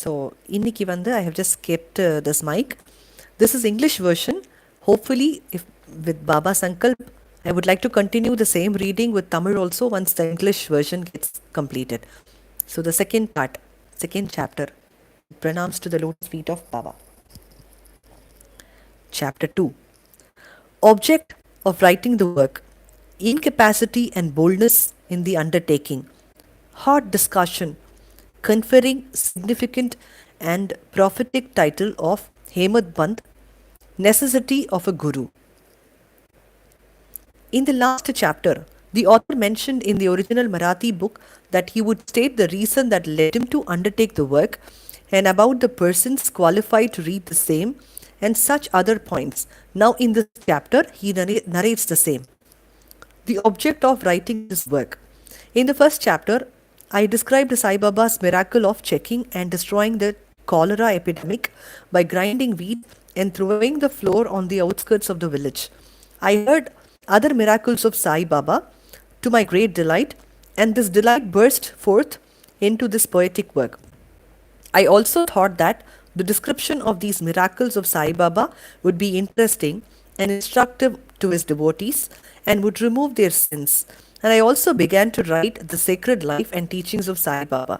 So இன்னைக்கு வந்து I have just kept this mic. This is English version. Hopefully, if with Baba Sankalp, I would like to continue the same reading with Tamil also once the English version gets completed. So the second part, second chapter, Pranams to the Lotus Feet of Baba. Chapter 2. Object of writing the work, incapacity and boldness in the undertaking, hot discussion, conferring significant and prophetic title of Hemad Band, necessity of a guru. In the last chapter, the author mentioned in the original Marathi book that he would state the reason that led him to undertake the work and about the persons qualified to read the same and such other points. Now, in this chapter, he narrates the same. The object of writing this work. In the first chapter, I described Sai Baba's miracle of checking and destroying the cholera epidemic by grinding wheat and throwing the flour on the outskirts of the village. I heard other miracles of Sai Baba to my great delight, and this delight burst forth into this poetic work. I also thought that the description of these miracles of Sai Baba would be interesting and instructive to his devotees and would remove their sins. And I also began to write the sacred life and teachings of Sai Baba.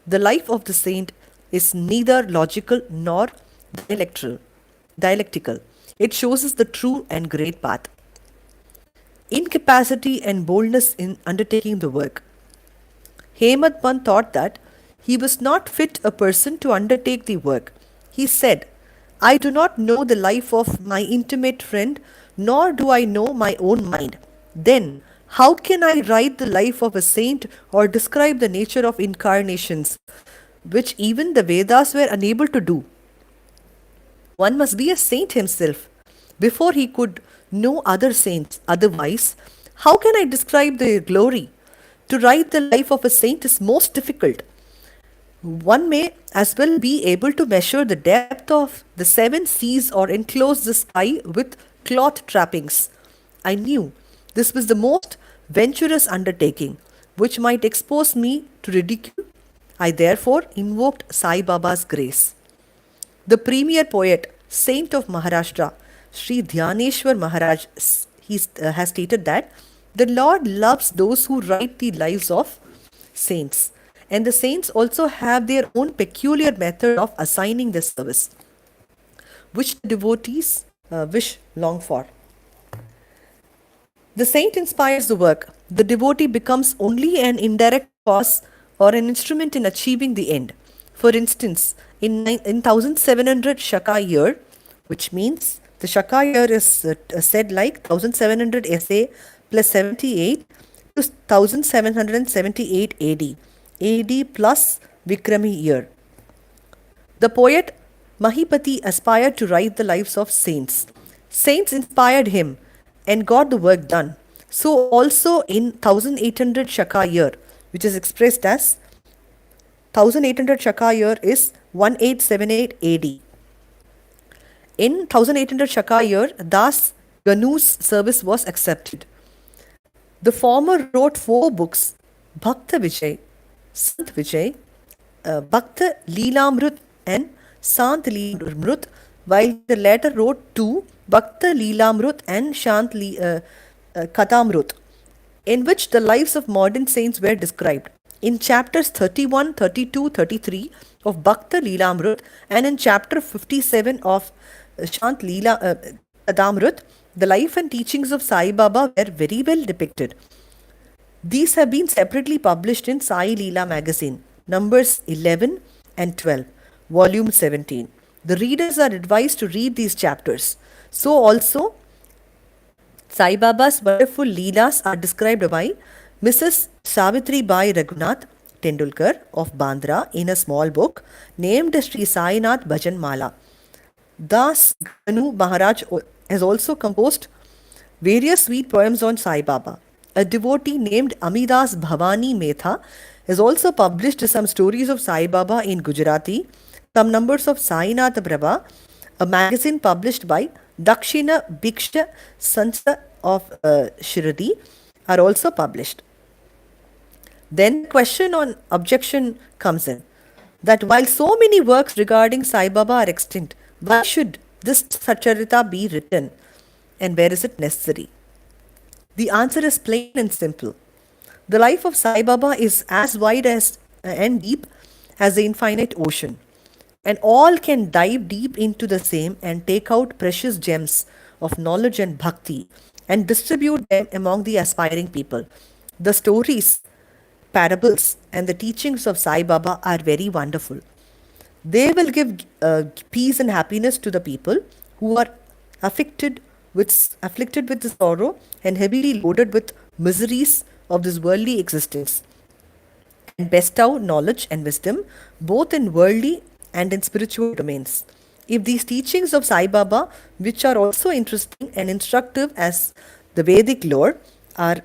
The life of the saint is neither logical nor dialectical. It shows us the true and great path. Incapacity and boldness in undertaking the work. Hemad Pant thought that he was not fit a person to undertake the work. He said, I do not know the life of my intimate friend, nor do I know my own mind. Then, how can I write the life of a saint or describe the nature of incarnations, which even the Vedas were unable to do? One must be a saint himself before he could know other saints. Otherwise, how can I describe their glory? To write the life of a saint is most difficult. One may as well be able to measure the depth of the seven seas or enclose the sky with cloth trappings. I knew this was the most venturous undertaking, which might expose me to ridicule. I therefore invoked Sai Baba's grace. The premier poet, saint of Maharashtra, Sri Dhyaneshwar Maharaj, has stated that the Lord loves those who write the lives of saints. And the saints also have their own peculiar method of assigning the service, which the devotees long for. The saint inspires the work. The devotee becomes only an indirect cause or an instrument in achieving the end. For instance, in 1700 Shaka year, which means the Shaka year is said like 1700 SA plus 78 to 1778 AD. AD plus Vikrami year. The poet Mahipati aspired to write the lives of saints. Saints inspired him and got the work done. So also in 1800 Shaka year, which is expressed as 1800 Shaka year is 1878 AD. In 1800 Shaka year, Das Ganu's service was accepted. The former wrote 4 books, Bhakta Vijay, Sant Vijay, Bhakta Leelamrut and Sant Leelamrut, while the latter wrote 2, Bhakta Leelamrut and Shant Katamrut, in which the lives of modern saints were described. In chapters 31, 32, 33 of Bhakta Leelamrut and in chapter 57 of Shant Katamrut, the life and teachings of Sai Baba were very well depicted. These have been separately published in Sai Leela magazine, numbers 11 and 12, volume 17. The readers are advised to read these chapters. So also, Sai Baba's wonderful Leelas are described by Mrs. Savitri Bai Raghunath Tendulkar of Bandra in a small book named Sri Sainath Bhajan Mala. Das Ganu Maharaj has also composed various sweet poems on Sai Baba. A devotee named Amidas Bhavani Metha has also published some stories of Sai Baba in Gujarati, some numbers of Sainath Prabha, a magazine published by Dakshina Bhiksha Sansa of Shirdi are also published. Then question on objection comes in. that while so many works regarding Sai Baba are extinct, why should this Satcharitha be written? And where is it necessary? The answer is plain and simple. The life of Sai Baba is as wide as and deep as the infinite ocean, and all can dive deep into the same and take out precious gems of knowledge and bhakti and distribute them among the aspiring people. The stories, parables, and the teachings of Sai Baba are very wonderful. They will give peace and happiness to the people who are afflicted with the sorrow and heavily loaded with miseries of this worldly existence, and bestow knowledge and wisdom both in worldly and in spiritual domains. If these teachings of Sai Baba, which are also interesting and instructive as the Vedic lore, are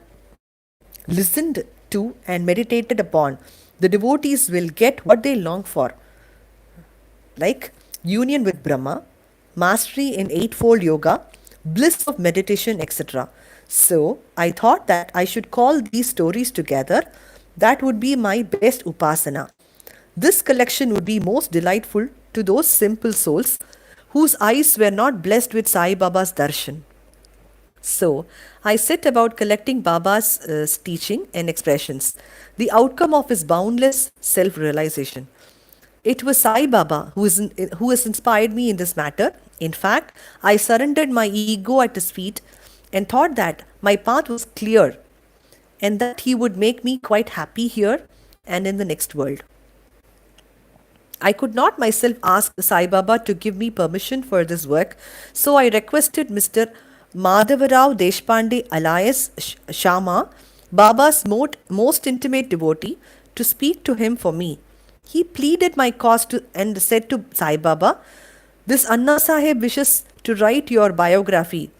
listened to and meditated upon, the devotees will get what they long for, like union with Brahma, mastery in eightfold yoga, bliss of meditation, etc. So I thought that I should call these stories together. That would be my best upasana. This collection would be most delightful to those simple souls whose eyes were not blessed with Sai Baba's darshan. So, I set about collecting Baba's teaching and expressions, the outcome of his boundless self realization. It was Sai Baba who has inspired me in this matter. In fact, I surrendered my ego at his feet and thought that my path was clear and that he would make me quite happy here and in the next world. I could not myself ask Sai Baba to give me permission for this work, so I requested Mr. Madhavarao Deshpande alias Shama, Baba's most intimate devotee, to speak to him for me. He pleaded my cause and said to Sai Baba, "This Anna Sahib wishes to write your biography.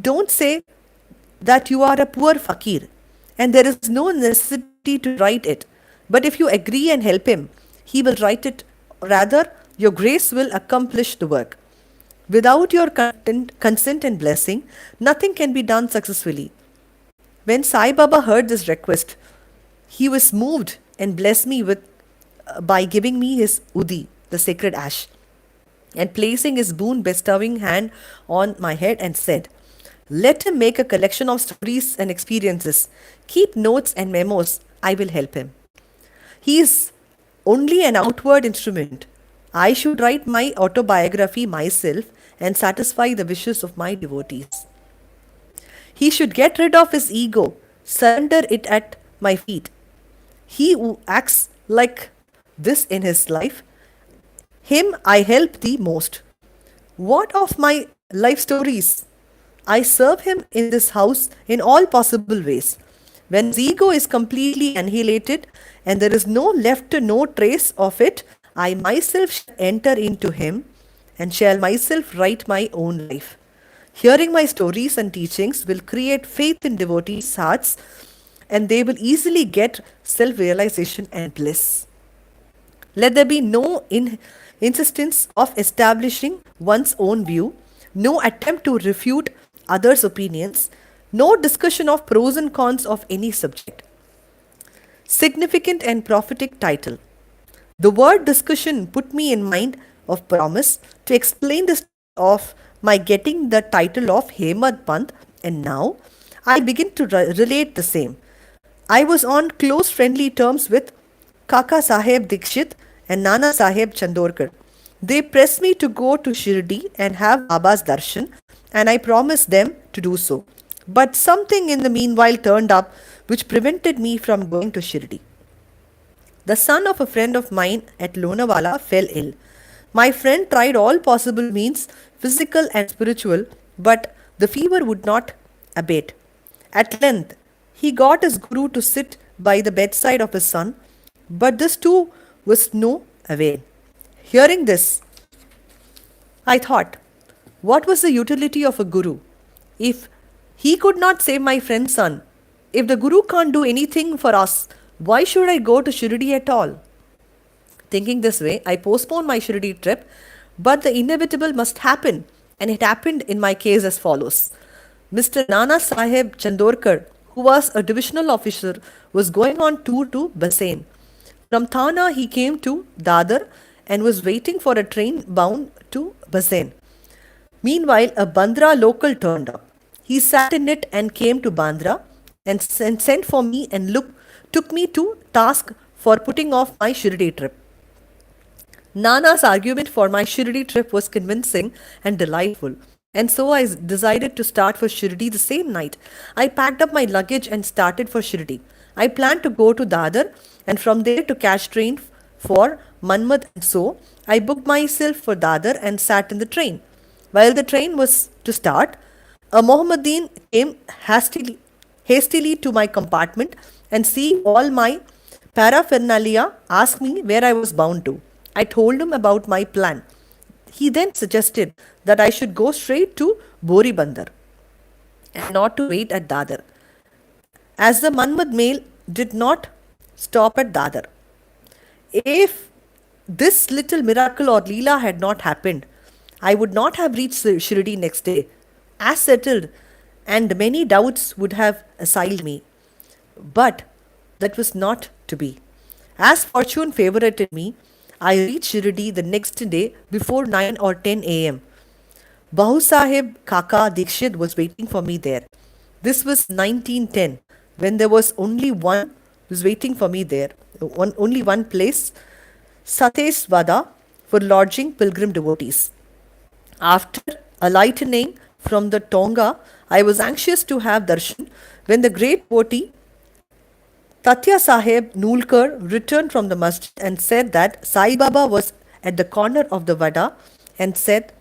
Don't say that you are a poor fakir and there is no necessity to write it. But if you agree and help him, he will write it. Rather, your grace will accomplish the work. Without your consent and blessing, nothing can be done successfully." When Sai Baba heard this request, he was moved and blessed me by giving me his udi, the sacred ash, and placing his boon bestowing hand on my head and said, "Let him make a collection of stories and experiences. Keep notes and memos. I will help him. He is only an outward instrument. I should write my autobiography myself and satisfy the wishes of my devotees. He should get rid of his ego, surrender it at my feet. He who acts like this in his life, him I help the most. What of my life stories? I serve him in this house in all possible ways. When his ego is completely annihilated and there is no trace of it, I myself shall enter into him and shall myself write my own life. Hearing my stories and teachings will create faith in devotees' hearts and they will easily get self realization and bliss. Let there be no insistence of establishing one's own view, no attempt to refute others' opinions, no discussion of pros and cons of any subject. Significant and prophetic title. The word discussion put me in mind of promise to explain the story of my getting the title of Hemad Pant, and now I begin to relate the same. I was on close friendly terms with Kaka Saheb Dikshit and Nana Saheb Chandorkar. They pressed me to go to Shirdi and have Baba's darshan, and I promised them to do so. But something in the meanwhile turned up which prevented me from going to Shirdi. The son of a friend of mine at Lonavala fell ill. My friend tried all possible means, physical and spiritual, but the fever would not abate. At length, he got his guru to sit by the bedside of his son, but this too was no avail. Hearing this, I thought, what was the utility of a guru? If he could not save my friend's son, if the guru can't do anything for us, why should I go to Shirdi at all? Thinking this way, I postponed my Shirdi trip, but the inevitable must happen, and it happened in my case as follows. Mr. Nana Saheb Chandorkar, who was a divisional officer, was going on tour to Basen. From Thana, he came to Dadar and was waiting for a train bound to Basen. Meanwhile, a Bandra local turned up. He sat in it and came to Bandra and sent for me and took me to task for putting off my Shirdi trip. Nana's argument for my Shirdi trip was convincing and delightful, and so I decided to start for Shirdi the same night. I packed up my luggage and started for Shirdi. I planned to go to Dadar and from there to catch train for Manmad, and so I booked myself for Dadar and sat in the train. While the train was to start, a Mohammedan came hastily to my compartment and seeing all my paraphernalia asked me where I was bound to. I told him about my plan. He then suggested that I should go straight to Boribandar and not to wait at Dadar, as the Manmad mail did not stop at Dadar. If this little miracle or Leela had not happened, I would not have reached Shirdi next day, as settled, and many doubts would have assailed me. But that was not to be. As fortune favoured me, I reached Shirdi the next day before 9 or 10 a.m. Bahu Sahib Kaka Dikshit was waiting for me there. This was 1910, when there was only one was waiting for me there, only one place, Satesvada, for lodging pilgrim devotees. After alighting from the Tonga, I was anxious to have darshan when the great devotee Tatya Sahib Nulkar returned from the masjid and said that Sai Baba was at the corner of the Vada and said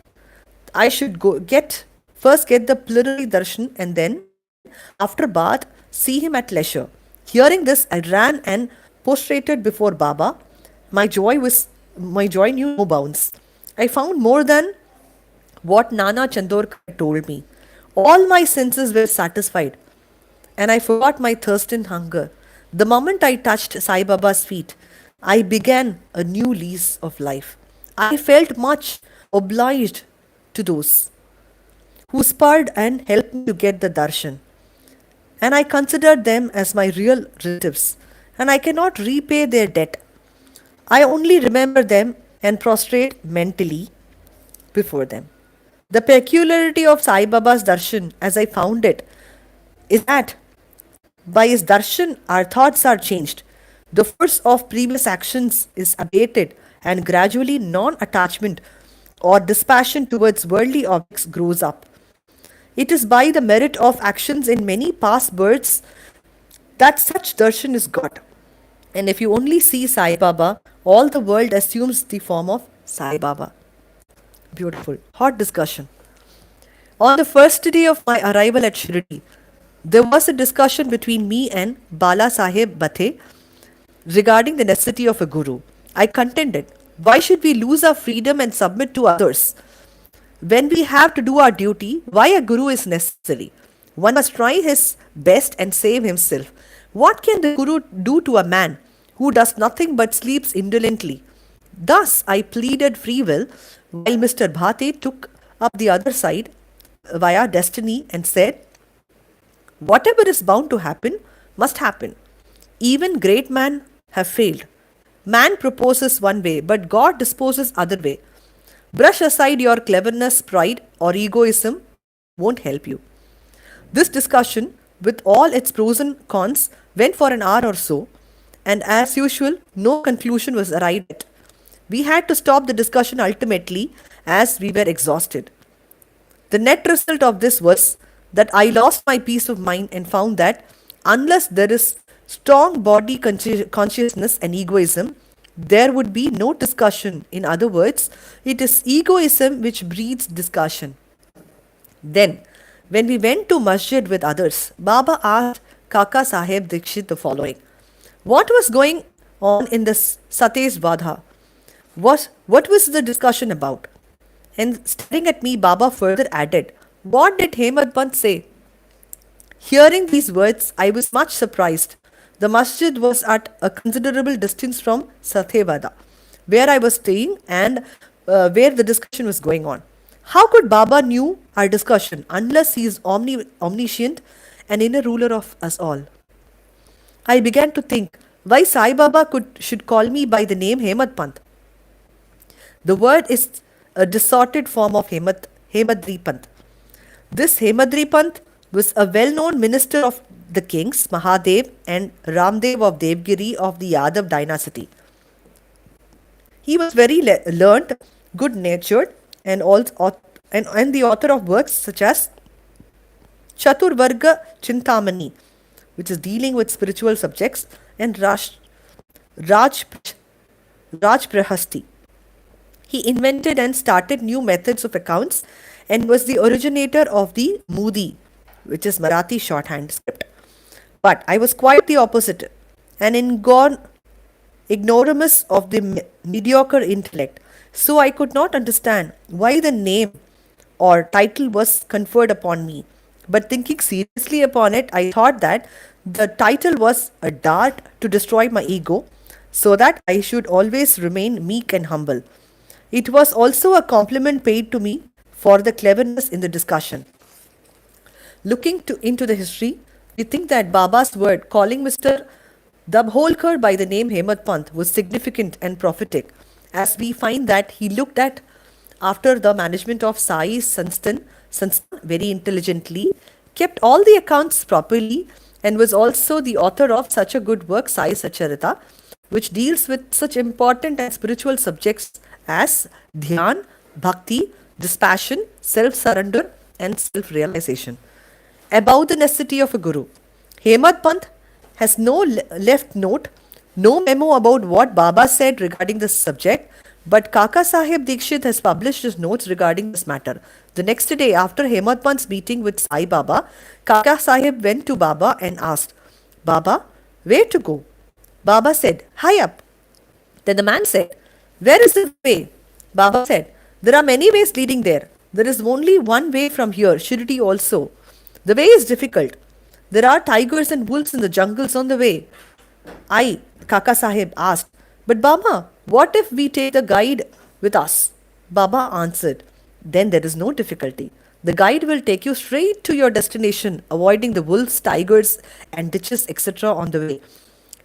I should first get the plenary darshan and then, after bath, see him at leisure. Hearing this, I ran and prostrated before Baba. My joy knew no bounds. I found more than what Nana Chandorkar had told me. All my senses were satisfied, and I forgot my thirst and hunger. The moment I touched Sai Baba's feet, I began a new lease of life. I felt much obliged to those who spurred and helped me to get the darshan, and I considered them as my real relatives, and I cannot repay their debt. I only remember them and prostrate mentally before them. The peculiarity of Sai Baba's darshan, as I found it, is that by his darshan our thoughts are changed. The force of previous actions is abated and gradually non-attachment or dispassion towards worldly objects grows up. It is by the merit of actions in many past births that such darshan is got. And if you only see Sai Baba, all the world assumes the form of Sai Baba. Beautiful. Hot discussion. On the first day of my arrival at Shirdi, there was a discussion between me and Bala Sahib Bathe regarding the necessity of a guru. I contended, why should we lose our freedom and submit to others? When we have to do our duty, why a guru is necessary? One must try his best and save himself. What can the guru do to a man who does nothing but sleeps indolently? Thus I pleaded free will, while Mr. Bhate took up the other side via destiny and said, whatever is bound to happen must happen. Even great men have failed. Man proposes one way, but God disposes other way. Brush aside your cleverness, pride, or egoism won't help you. This discussion, with all its pros and cons, went for an hour or so, and as usual, no conclusion was arrived at. We had to stop the discussion ultimately as we were exhausted. The net result of this was that I lost my peace of mind and found that unless there is strong body consciousness and egoism, there would be no discussion. In other words, it is egoism which breeds discussion. Then, when we went to masjid with others, Baba asked Kaka Sahib Dikshit the following. What was going on in this Satesh Vadha? What was the discussion about? And staring at me, Baba further added, what did Hemad Pant say? Hearing these words, I was much surprised. The masjid was at a considerable distance from Sathevada, where I was staying and where the discussion was going on. How could Baba knew our discussion unless he is omniscient and inner ruler of us all? I began to think, Why Sai Baba should call me by the name Hemad Pant? The word is a distorted form of Hemadri Pant. This Hemadri Pant was a well-known minister of the kings Mahadev and Ramdev of Devgiri of the Yadav dynasty. He was very learned, good-natured, and and the author of works such as Chaturvarga Chintamani, which is dealing with spiritual subjects, and Raj, Rajprahasti. He invented and started new methods of accounts and was the originator of the Moodi, which is Marathi shorthand script. But I was quite the opposite, an ignoramus of the mediocre intellect. So I could not understand why the name or title was conferred upon me. But thinking seriously upon it, I thought that the title was a dart to destroy my ego so that I should always remain meek and humble. It was also a compliment paid to me for the cleverness in the discussion. Looking into the history, we think that Baba's word calling Mr. Dabholkar by the name Hemad Pant was significant and prophetic, as we find that he looked at after the management of Sai Sanstan very intelligently, kept all the accounts properly, and was also the author of such a good work, Sai Satcharitha, which deals with such important and spiritual subjects as dhyan, bhakti, dispassion, self-surrender, and self-realization. About the necessity of a guru, Hemad Pant has no left note, no memo about what Baba said regarding this subject, but Kaka Sahib Dikshit has published his notes regarding this matter. The next day, after Hemad Pant's meeting with Sai Baba, Kaka Sahib went to Baba and asked, Baba, where to go? Baba said, high up. Then the man said, where is the way? Baba said, there are many ways leading there. There is only one way from here, Shirdi also. The way is difficult. There are tigers and wolves in the jungles on the way. Kaka Sahib asked, but Baba, what if we take the guide with us? Baba answered, then there is no difficulty. The guide will take you straight to your destination, avoiding the wolves, tigers, and ditches, etc. on the way.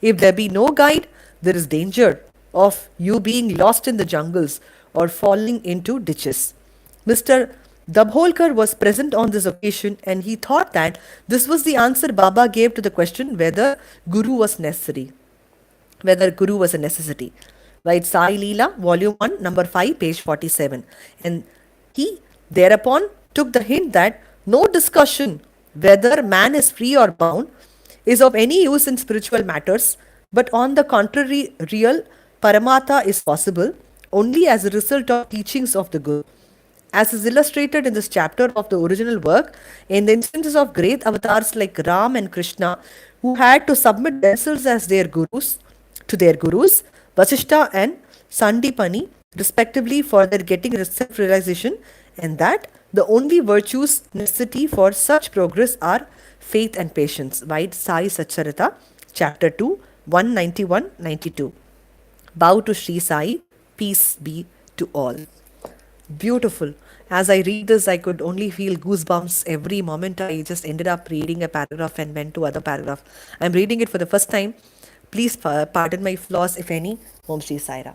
If there be no guide, there is danger of you being lost in the jungles or falling into ditches. Mr. Dabholkar was present on this occasion and he thought that this was the answer Baba gave to the question whether Guru was necessary. Whether Guru was a necessity. Right, Sai Leela, Volume 1, Number 5, page 47. And he thereupon took the hint that no discussion whether man is free or bound is of any use in spiritual matters, but on the contrary, real Paramatha is possible only as a result of teachings of the Guru. As is illustrated in this chapter of the original work, in the instances of great avatars like Ram and Krishna, who had to submit themselves as their gurus to their gurus, Vasishta and Sandipani, respectively, for their getting self-realization, and that the only virtues necessity for such progress are faith and patience. Right, Sai Satcharitha, chapter 2, 191-92. Bow to Sri Sai, peace be to all. Beautiful. As I read this, I could only feel goosebumps every moment. I just ended up reading a paragraph and went to other paragraph. I'm reading it for the first time. Please pardon my flaws, if any. Om Shri Sai Ram.